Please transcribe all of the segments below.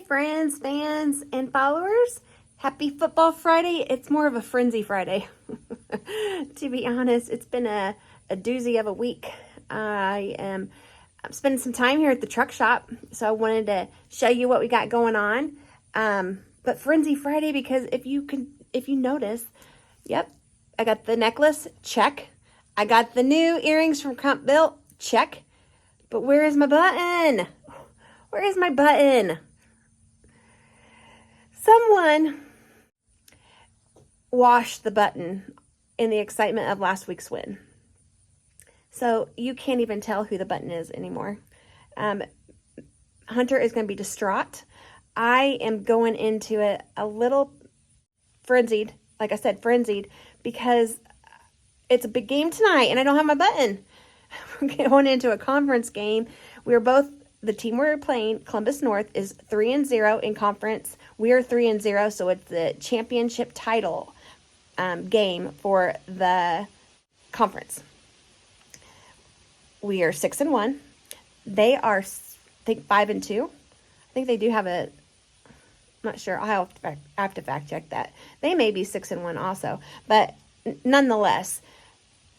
friends, fans, and followers. Happy Football Friday. It's more of a frenzy Friday. To be honest, it's been a doozy of a week. I'm spending some time here at the truck shop, so I wanted to show you what we got going on. But frenzy Friday, because if you notice, yep, I got the necklace, check. I got the new earrings from Crump Built, check. But where is my button? Where is my button? Someone washed the button in the excitement of last week's win. So you can't even tell who the button is anymore. Hunter is going to be distraught. I am going into it a little frenzied, like I said, frenzied, because it's a big game tonight and I don't have my button. We're going into a conference game. The team we're playing, Columbus North, is 3-0 in conference. We are 3-0, so it's the championship title game for the conference. We are 6-1. They are, I think, 5-2. I think they do have I'm not sure. I have to fact check that. They may be 6-1 also, but nonetheless,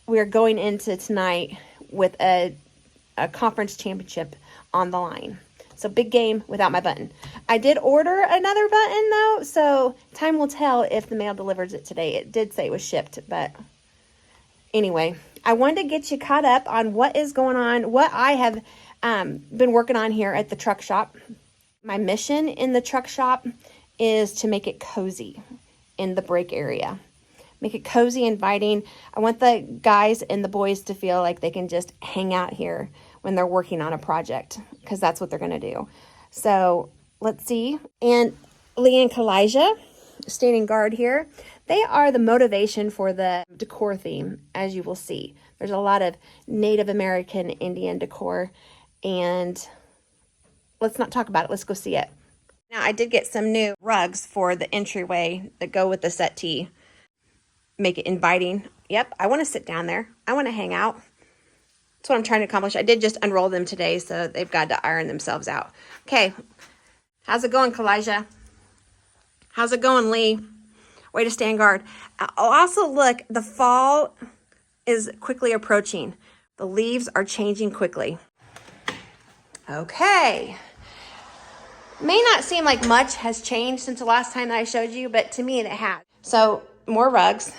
we're going into tonight with a conference championship on the line. So big game without my button. I did order another button though, so time will tell if the mail delivers it today. It did say it was shipped, but anyway, I wanted to get you caught up on what is going on, what I have been working on here at the truck shop. My mission in the truck shop is to make it cozy in the break area. Make it cozy, inviting. I want the guys and the boys to feel like they can just hang out here when they're working on a project, because that's what they're going to do. So let's see. And Lee and Kalijah, standing guard here, they are the motivation for the decor theme, as you will see. There's a lot of Native American Indian decor, and let's not talk about it. Let's go see it. Now, I did get some new rugs for the entryway that go with the settee. Make it inviting. Yep, I want to sit down there. I want to hang out. That's what I'm trying to accomplish. I did just unroll them today, so they've got to iron themselves out. Okay, how's it going, Kalijah? How's it going, Lee? Way to stand guard. Also, look, the fall is quickly approaching. The leaves are changing quickly. Okay. May not seem like much has changed since the last time that I showed you, but to me it has. So, more rugs.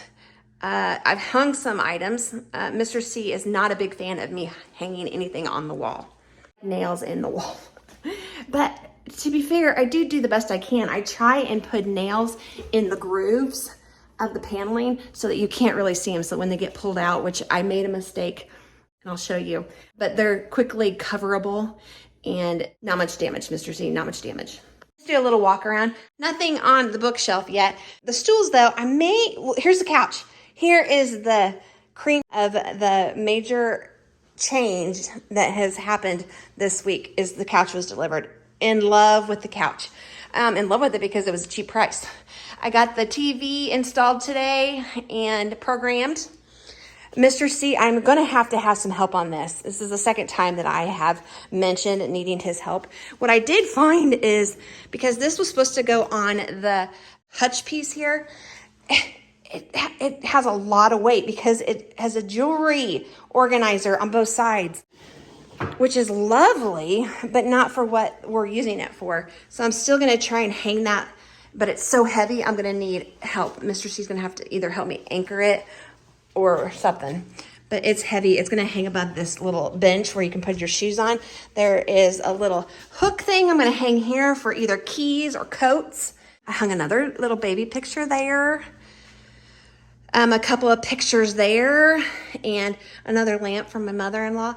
I've hung some items. Mr. C is not a big fan of me hanging anything on the wall. Nails in the wall. But to be fair, I do the best I can. I try and put nails in the grooves of the paneling so that you can't really see them. So when they get pulled out, which I made a mistake, and I'll show you, but they're quickly coverable and not much damage, Mr. C, not much damage. Let's do a little walk around. Nothing on the bookshelf yet. The stools though, here's the couch. Here is the cream of the major change that has happened this week is the couch was delivered. In love with the couch. In love with it because it was a cheap price. I got the TV installed today and programmed. Mr. C, I'm going to have some help on this. This is the second time that I have mentioned needing his help. What I did find is, because this was supposed to go on the hutch piece here, it has a lot of weight because it has a jewelry organizer on both sides, which is lovely, but not for what we're using it for. So I'm still going to try and hang that, but it's so heavy, I'm going to need help. Mr. C's going to have to either help me anchor it or something, but it's heavy. It's going to hang above this little bench where you can put your shoes on. There is a little hook thing I'm going to hang here for either keys or coats. I hung another little baby picture there. A couple of pictures there, and another lamp from my mother-in-law.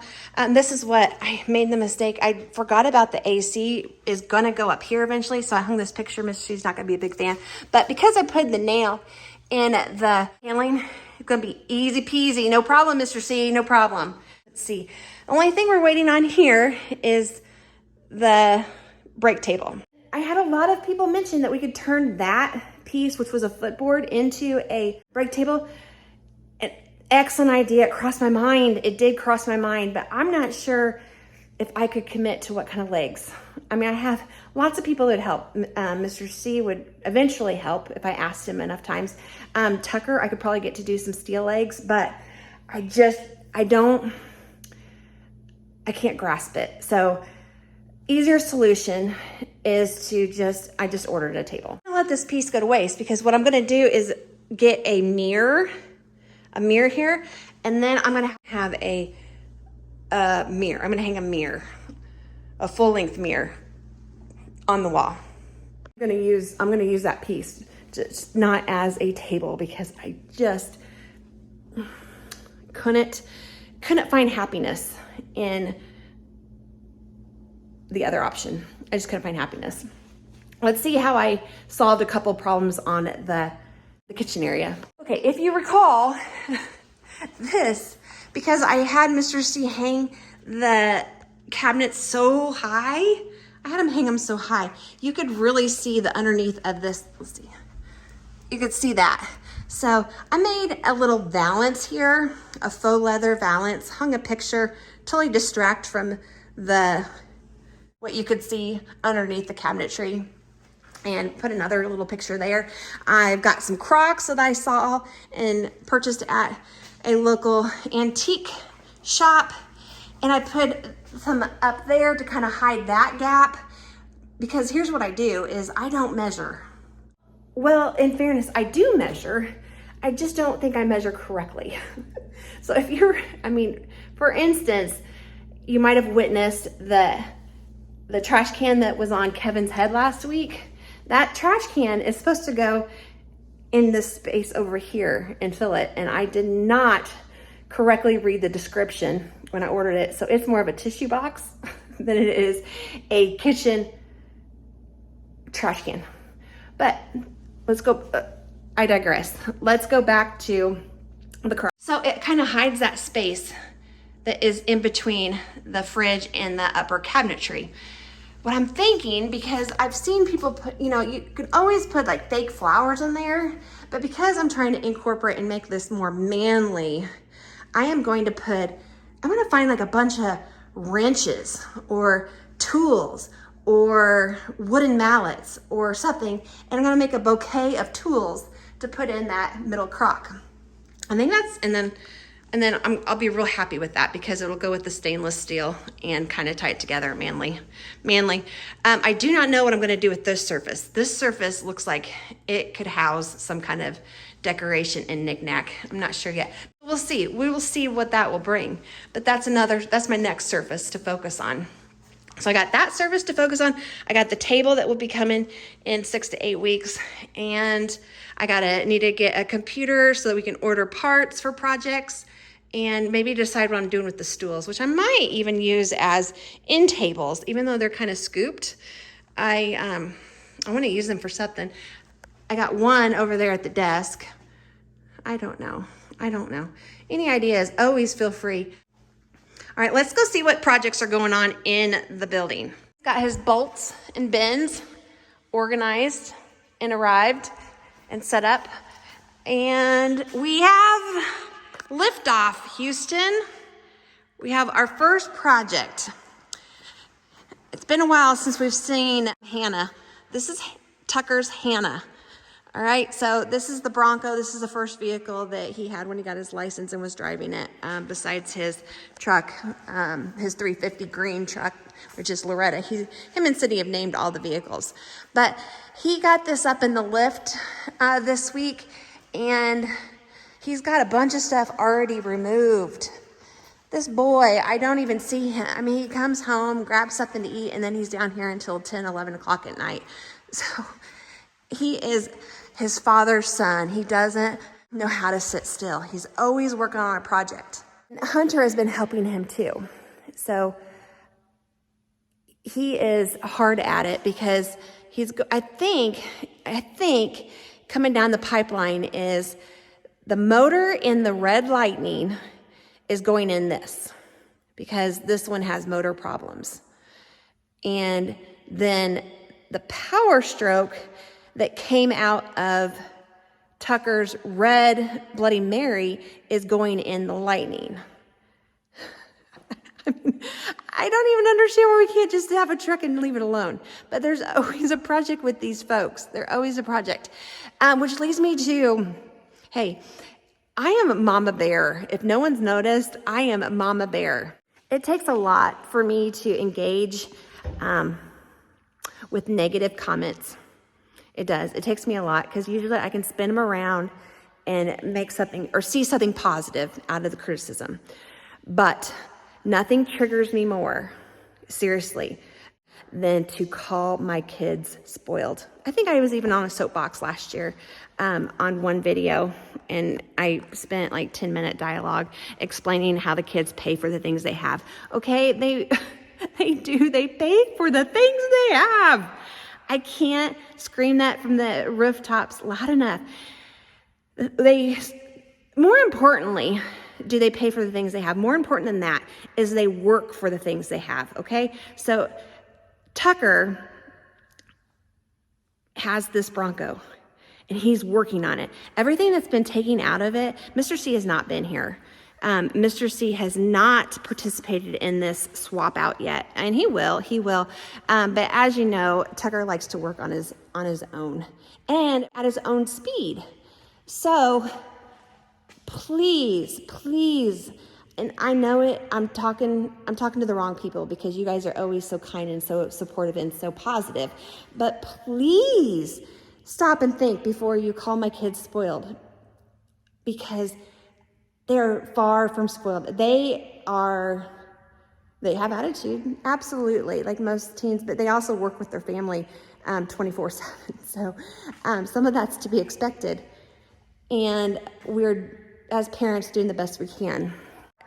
This is what I made the mistake. I forgot about the AC is going to go up here eventually, so I hung this picture. Miss She's not going to be a big fan. But because I put the nail in the paneling, it's going to be easy peasy. No problem, Mr. C, no problem. Let's see. The only thing we're waiting on here is the break table. I had a lot of people mention that we could turn that piece, which was a footboard, into a break table. An excellent idea. It crossed my mind. It did cross my mind, but I'm not sure if I could commit to what kind of legs I mean, I have lots of people that help. Mr. C would eventually help if I asked him enough times. Tucker, I could probably get to do some steel legs, but I can't grasp it. So easier solution is to I just ordered a table. I'll let this piece go to waste because what I'm gonna do is get a mirror here, and then I'm gonna have a mirror. I'm gonna hang a mirror, a full length mirror on the wall. I'm gonna use that piece, just not as a table because I just couldn't find happiness in the other option. I just couldn't find happiness. Let's see how I solved a couple problems on the kitchen area. Okay, if you recall this, because I had Mr. C hang the cabinets so high, I had him hang them so high, you could really see the underneath of this. Let's see. You could see that. So I made a little valance here, a faux leather valance, hung a picture, totally distract from what you could see underneath the cabinetry, and put another little picture there. I've got some Crocs that I saw and purchased at a local antique shop, and I put some up there to kind of hide that gap, because here's what I do is I don't measure. Well, in fairness, I do measure. I just don't think I measure correctly. So for instance, you might have witnessed the trash can that was on Kevin's head last week. That trash can is supposed to go in this space over here and fill it. And I did not correctly read the description when I ordered it. So it's more of a tissue box than it is a kitchen trash can. But let's go, I digress. Let's go back to the Crocs. So it kind of hides that space that is in between the fridge and the upper cabinetry. What I'm thinking, because I've seen people put, you could always put like fake flowers in there, but because I'm trying to incorporate and make this more manly, I'm going to find like a bunch of wrenches or tools or wooden mallets or something, and I'm gonna make a bouquet of tools to put in that middle crock. I think and then I'll be real happy with that because it'll go with the stainless steel and kind of tie it together manly. I do not know what I'm going to do with this surface. This surface looks like it could house some kind of decoration and knickknack. I'm not sure yet. We'll see. We will see what that will bring. But that's my next surface to focus on. So I got that surface to focus on. I got the table that will be coming in 6 to 8 weeks. And I need to get a computer so that we can order parts for projects, and maybe decide what I'm doing with the stools, which I might even use as end tables, even though they're kind of scooped. I want to use them for something. I got one over there at the desk. I don't know. Any ideas, always feel free. All right, let's go see what projects are going on in the building. Got his bolts and bins organized and arrived and set up. And we have liftoff, Houston. We have our first project. It's been a while since we've seen Hannah. This is Tucker's Hannah. All right, so this is the Bronco. This is the first vehicle that he had when he got his license and was driving it, besides his truck, his 350 green truck, which is Loretta. Him and Cindy have named all the vehicles. But he got this up in the lift this week, and he's got a bunch of stuff already removed. This boy, I don't even see him. I mean, he comes home, grabs something to eat, and then he's down here until 10, 11 o'clock at night. So he is his father's son. He doesn't know how to sit still. He's always working on a project. Hunter has been helping him too. So he is hard at it because I think coming down the pipeline is the motor in the Red Lightning is going in this, because this one has motor problems. And then the Power Stroke that came out of Tucker's red Bloody Mary is going in the Lightning. I mean, I don't even understand why we can't just have a truck and leave it alone. But there's always a project with these folks. There's always a project. Which leads me to, hey, I am Mama Bear. If no one's noticed, I am Mama Bear. It takes a lot for me to engage with negative comments. It does. It takes me a lot because usually I can spin them around and make something or see something positive out of the criticism. But nothing triggers me more, seriously, than to call my kids spoiled. I think I was even on a soapbox last year on one video, and I spent like 10-minute dialogue explaining how the kids pay for the things they have. Okay, they do. They pay for the things they have. I can't scream that from the rooftops loud enough. More importantly, do they pay for the things they have? More important than that is they work for the things they have, okay? So Tucker has this Bronco, and he's working on it. Everything that's been taken out of it, Mr. C has not been here. Mr. C has not participated in this swap out yet, and he will. But as you know, Tucker likes to work on his own and at his own speed. So please, and I know it, I'm talking to the wrong people because you guys are always so kind and so supportive and so positive. But please stop and think before you call my kids spoiled, because they're far from spoiled. They have attitude, absolutely, like most teens, but they also work with their family 24/7. So some of that's to be expected. And we're, as parents, doing the best we can,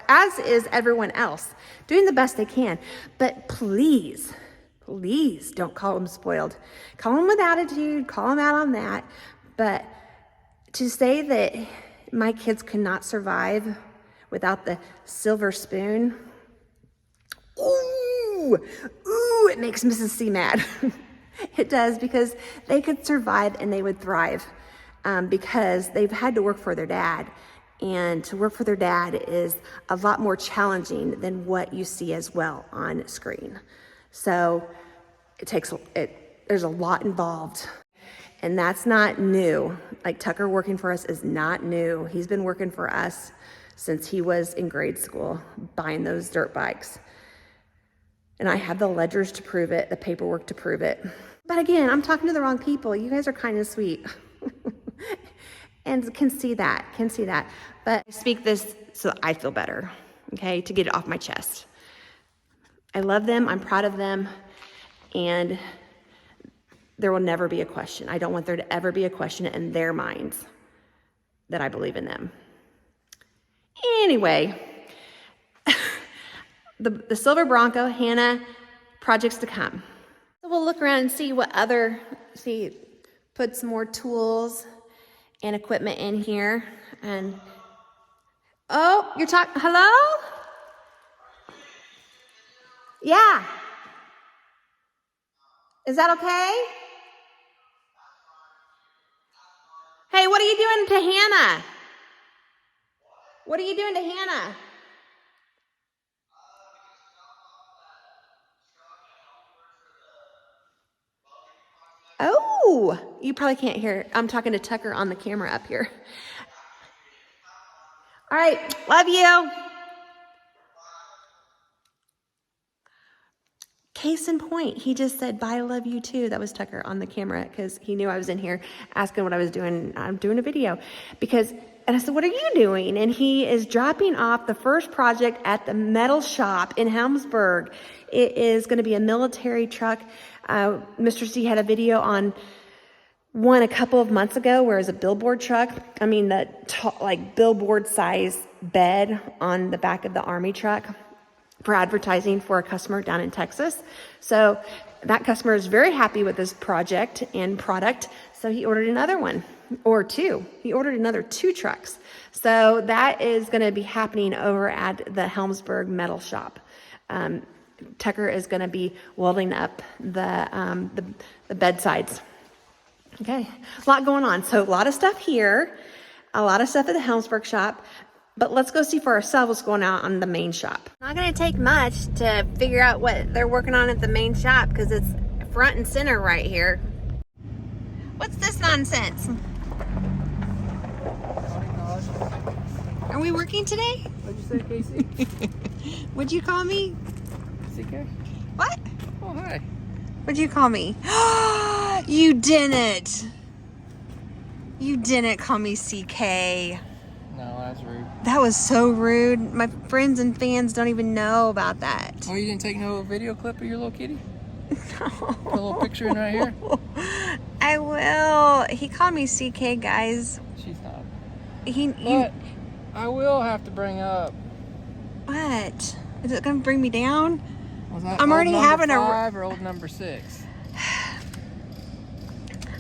as is everyone else, doing the best they can. But please don't call them spoiled. Call them with attitude, call them out on that. But to say that my kids could not survive without the silver spoon, it makes Mrs. C mad. It does, because they could survive and they would thrive. Because they've had to work for their dad, and to work for their dad is a lot more challenging than what you see as well on screen. So there's a lot involved, and that's not new. Like Tucker working for us is not new. He's been working for us since he was in grade school, buying those dirt bikes. And I have the ledgers to prove it, the paperwork to prove it. But again, I'm talking to the wrong people. You guys are kind and sweet. And can see that. But I speak this so I feel better, okay, to get it off my chest. I love them, I'm proud of them, and there will never be a question. I don't want there to ever be a question in their minds that I believe in them. Anyway, the silver Bronco, Hannah, projects to come. So we'll look around and see what put some more tools and equipment in here. And you're talking, hello? Yeah. Is that okay? Hey, what are you doing to Hannah? What are you doing to Hannah? Oh, you probably can't hear. I'm talking to Tucker on the camera up here. All right, love you. Case in point, he just said, bye, love you too. That was Tucker on the camera because he knew I was in here asking what I was doing. I'm doing a video and I said, what are you doing? And he is dropping off the first project at the metal shop in Helmsburg. It is going to be a military truck. Mr. C had a video on one a couple of months ago where it was a billboard truck. I mean, like billboard size bed on the back of the Army truck for advertising for a customer down in Texas. So that customer is very happy with this project and product. So he ordered another one or two. He ordered another 2 trucks. So that is going to be happening over at the Helmsburg metal shop. Tucker is going to be welding up the bedsides. Okay, a lot going on. So a lot of stuff here, a lot of stuff at the Helmsburg shop. But let's go see for ourselves what's going on the main shop. Not gonna take much to figure out what they're working on at the main shop because it's front and center right here. What's this nonsense? Are we working today? What'd you say, Casey? What'd you call me? CK? What? Oh, hi. What'd you call me? You didn't. You didn't call me CK. No, that's rude. That was so rude. My friends and fans don't even know about that. Oh, you didn't take no video clip of your little kitty? No. Put a little picture in right here? I will. He called me CK, guys. She's not. You, But I will have to bring up. what? Is it going to bring me down? Was that I'm old already number having a... 5 or old number 6?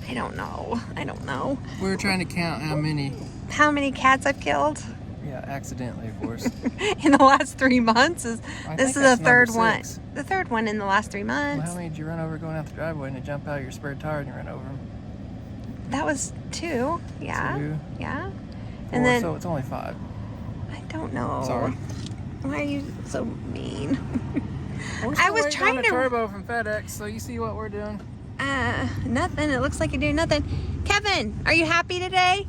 I don't know. I don't know. We were trying to count how many. How many cats I've killed? Yeah, accidentally, of course. In the last 3 months? This is the third number one. 6. The third one in the last 3 months. Well, how many did you run over going out the driveway and you jump out of your spare tire and you run over them? That was 2. Yeah. 2. Yeah. 4, And then so it's only 5. I don't know. Sorry. Why are you so mean? I was trying on to- a turbo from FedEx, so you see what we're doing. Nothing. It looks like you're doing nothing. Kevin, are you happy today?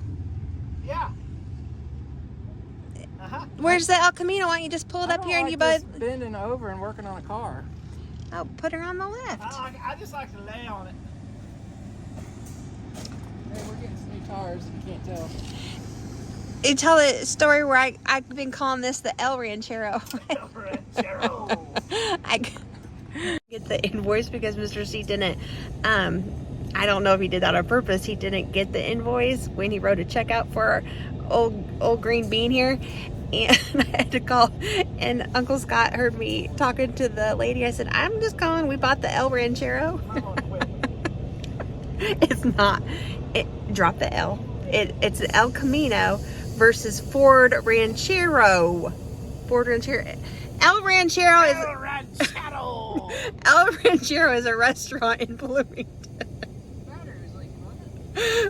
Yeah. Uh-huh. Where's the El Camino? Why don't you just pull it up here and you both... bending over and working on a car. Oh, put her on the left. I just like to lay on it. Hey, we're getting some new tires if you can't tell. You tell the story where I've been calling this the El Ranchero. El Ranchero. I get the invoice because Mr. C didn't, I don't know if he did that on purpose. He didn't get the invoice when he wrote a check out for our old green bean here. And I had to call, and Uncle Scott heard me talking to the lady. I said, I'm just calling. We bought the El Ranchero. It's not. Drop the L. It's El Camino versus Ford Ranchero. Ford Ranchero. El Ranchero is... El Ranchero. El Ranchero is a restaurant in Bloomington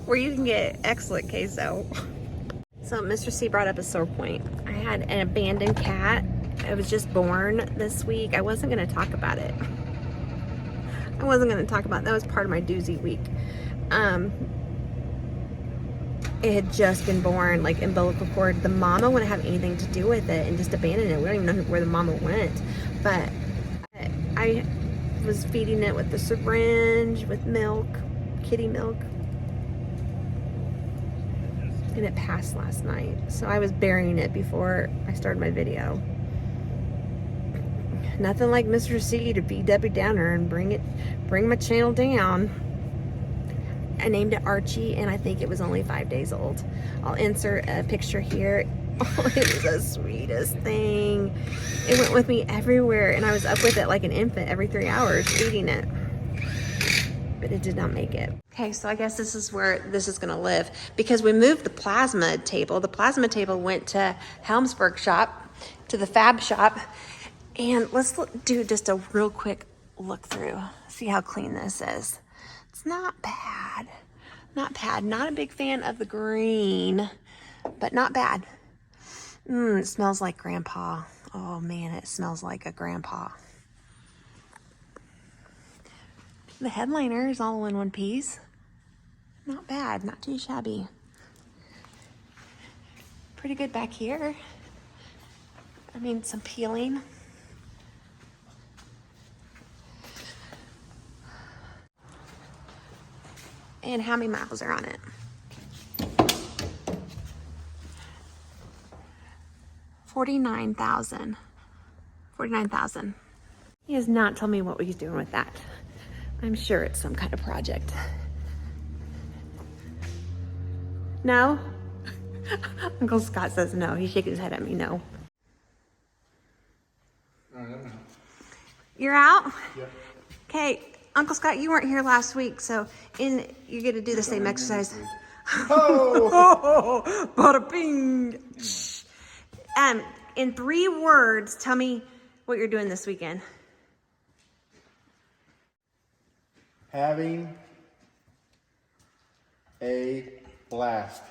where you can get excellent queso. So Mr. C brought up a sore point. I had an abandoned cat. It was just born this week. I wasn't going to talk about it. I wasn't going to talk about it. That was part of my Doozy week. It had just been born, like umbilical cord. The mama wouldn't have anything to do with it and just abandoned it. We don't even know where the mama went. But I was feeding it with the syringe, with milk, kitty milk. And it passed last night. So I was burying it before I started my video. Nothing like Mr. C to be Debbie Downer and bring my channel down. I named it Archie, and I think it was only 5 days old. I'll insert a picture here. Oh, it was the sweetest thing. It went with me everywhere, and I was up with it like an infant every 3 hours feeding it. But it did not make it. Okay, so I guess this is where this is gonna live because we moved the plasma table. The plasma table went to Helmsburg shop, to the Fab Shop. And let's do just a real quick look through. See how clean this is. It's not bad. Not bad. Not a big fan of the green, but not bad. It smells like grandpa. Oh man, it smells like a grandpa. The headliner is all in one piece. Not bad, not too shabby. Pretty good back here. I mean, some peeling. And how many miles are on it? 49,000. 49,000. He has not told me what he's doing with that. I'm sure it's some kind of project. No? Uncle Scott says no. He's shaking his head at me, no. You're out? Yep. Okay, Uncle Scott, you weren't here last week, so you're gonna do the same exercise. Oh! Bada bing! In 3 words, tell me what you're doing this weekend. Having a blast.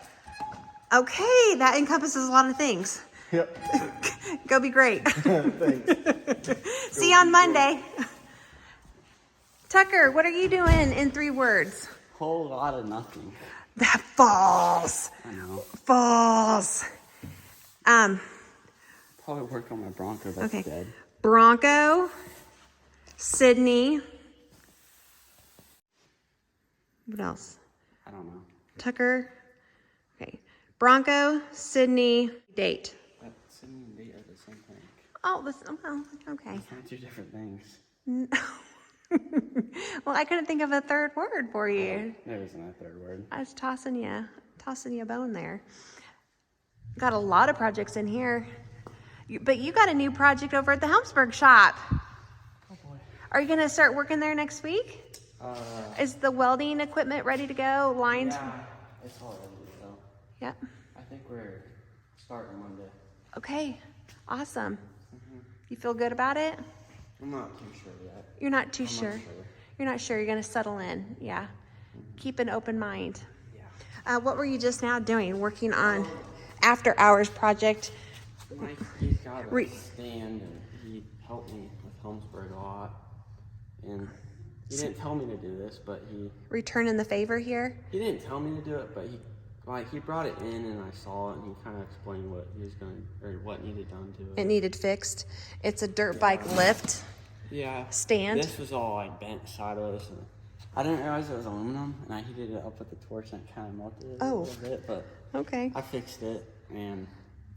Okay, that encompasses a lot of things. Yep. Go be great. Thanks. See you on Monday. Tucker, what are you doing in 3 words? Whole lot of nothing. That false. I know. False. Probably work on my Bronco that's Okay. dead. Bronco, Sydney. What else? I don't know. Tucker. Okay. Bronco, Sydney, date. That Sydney and date are the same thing. Oh, okay. It's not 2 different things. Well, I couldn't think of a 3rd word for you. There isn't a 3rd word. I was tossing you a bone there. Got a lot of projects in here. But you got a new project over at the Helmsburg shop. Oh boy. Are you gonna start working there next week? Is the welding equipment ready to go? Lined? Yeah, it's all ready to go. Yep. I think we're starting Monday. Okay. Awesome. You feel good about it? I'm not too sure yet. You're not too I'm sure. not sure. You're not sure. You're gonna settle in. Yeah. Keep an open mind. Yeah. What were you just now doing? Working on after hours project. He's got a stand, and he helped me with Helmsburg a lot. And he didn't tell me to do this, but Returning the favor here. he didn't tell me to do it, but he brought it in, and I saw it, and he kind of explained what he was going or what needed done to it. It needed fixed. It's a dirt bike lift Yeah. stand. This was all like bent sideways, and I didn't realize it was aluminum, and I heated it up with the torch, and it kind of melted it a little bit, but Okay. I fixed it, and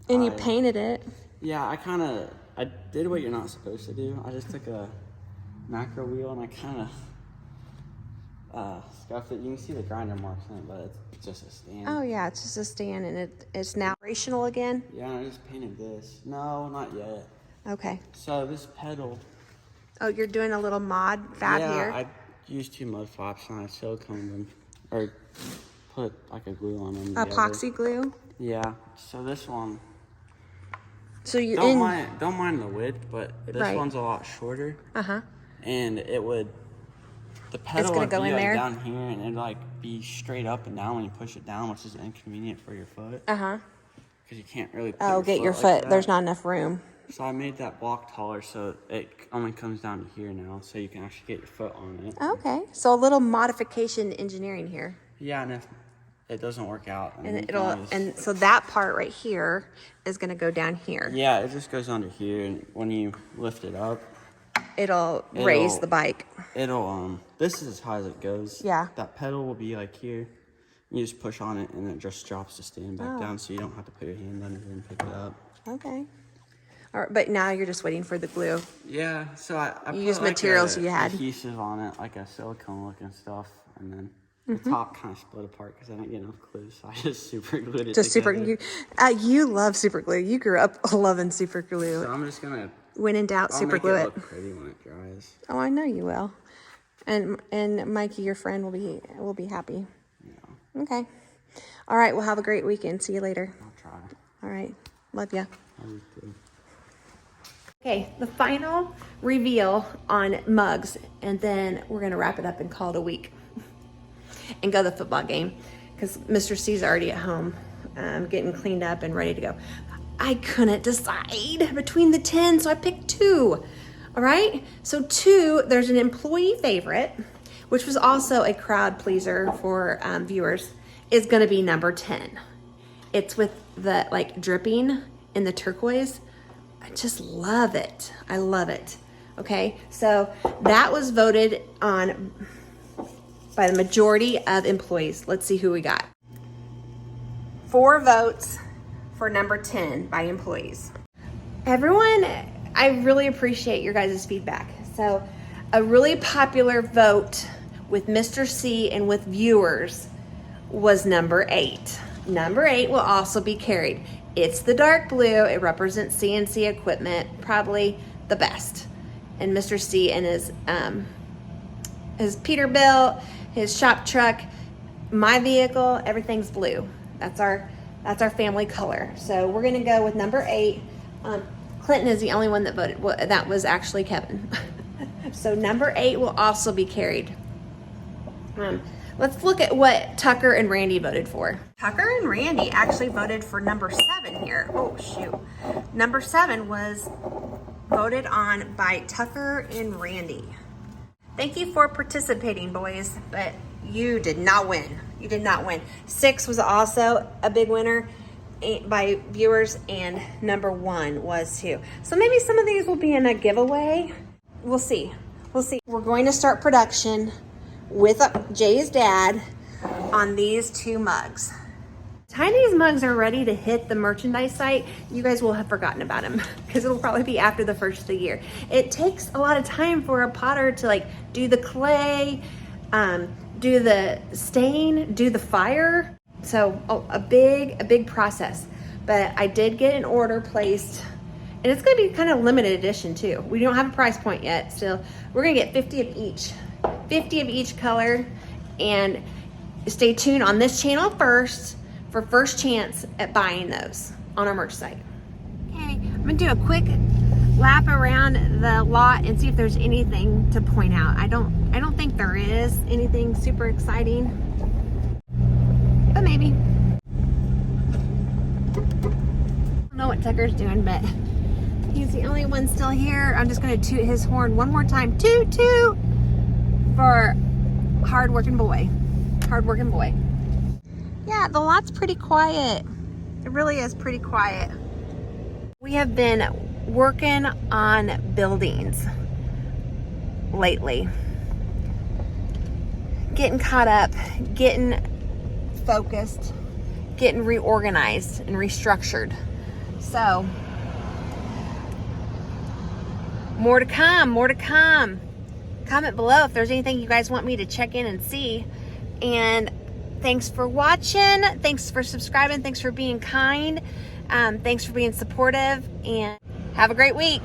You painted it. Yeah, I did what you're not supposed to do. I just took a macro wheel and I kind of scuffed it. You can see the grinder marks on it, but it's just a stand. Oh yeah, it's just a stand and it's now operational again. Yeah, and I just painted this. No, not yet. Okay. So this pedal. Oh, you're doing a little mod fab here. I used 2 mud flaps and I siliconed them, or put like a glue on them. Epoxy glue. Yeah. So this one. So you Don't mind the width, but this Right. one's a lot shorter. Uh-huh. And the pedal gonna would go be in like there? down here, and it'd like be straight up and down when you push it down, which is inconvenient for your foot. Uh-huh. Because you can't really put Oh, get your like foot. that. There's not enough room. So I made that block taller, so it only comes down to here now, so you can actually get your foot on it. Okay. So a little modification engineering here. Yeah, and if it doesn't work out, then And you can always- so that part right here is gonna go down here. yeah, it just goes under here, and when you lift it up, It'll raise the bike. this is as high as it goes. Yeah. That pedal will be like here. You just push on it, and it just drops the stand back down, so you don't have to put your hand under it and pick it up. Okay. All right, but now you're just waiting for the glue. Yeah, so I put used like materials a you had. adhesive on it, like a silicone looking stuff, and then Mm-hmm. the top kind of split apart because I didn't get enough glue, so I just super glued it Just super together. you love super glue. You grew up loving super glue. So I'm just gonna When in doubt, super make glue it it. look pretty when it dries. Oh, I know you will. And Mikey, your friend, will be happy. Yeah, Okay. All right. Well, have a great weekend. See you later. I'll try. All right. Love ya. I'll do too. Okay, the final reveal on mugs, and then we're gonna wrap it up and call it a week and go to the football game because Mr. C's already at home getting cleaned up and ready to go. I couldn't decide between the 10, so I picked 2. All right, so 2, there's an employee favorite, which was also a crowd pleaser for viewers, is gonna be number 10. It's with the like dripping in the turquoise. I just love it. I love it. Okay, so that was voted on by the majority of employees. Let's see who we got. 4 votes for number 10 by employees. Everyone, I really appreciate your guys' feedback. So a really popular vote with Mr. C and with viewers was number 8. Number 8 will also be carried. It's the dark blue. It represents CNC equipment, probably the best. And Mr. C and his Peterbilt, his shop truck, my vehicle, everything's blue. That's our family color. So we're gonna go with number 8. Clinton is the only one that voted. Well, that was actually Kevin. So number 8 will also be carried. Let's look at what Tucker and Randy voted for. Tucker and Randy actually voted for number 7 here. Oh, shoot. Number 7 was voted on by Tucker and Randy. Thank you for participating, boys, but you did not win. You did not win. 6 was also a big winner by viewers, and number 1 was too. So maybe some of these will be in a giveaway. We'll see. We'll see. We're going to start production with Jay's dad on these 2 mugs. By the time these mugs are ready to hit the merchandise site, you guys will have forgotten about them because it'll probably be after the first of the year. It takes a lot of time for a potter to like do the clay, do the stain, do the fire. So a big process. But I did get an order placed, and it's gonna be kind of limited edition too. We don't have a price point yet. Still, we're gonna get 50 of each. 50 of each color, and stay tuned on this channel first for first chance at buying those on our merch site. Okay, I'm gonna do a quick lap around the lot and see if there's anything to point out. I don't think there is anything super exciting, but maybe. I don't know what Tucker's doing, but he's the only one still here. I'm just gonna toot his horn one more time. Toot toot! For hard-working boy. Yeah, the lot's pretty quiet. It really is pretty quiet. We have been working on buildings lately. Getting caught up, getting focused, getting reorganized and restructured. So, more to come. Comment below if there's anything you guys want me to check in and see. And thanks for watching. Thanks for subscribing. Thanks for being kind. Thanks for being supportive. And have a great week.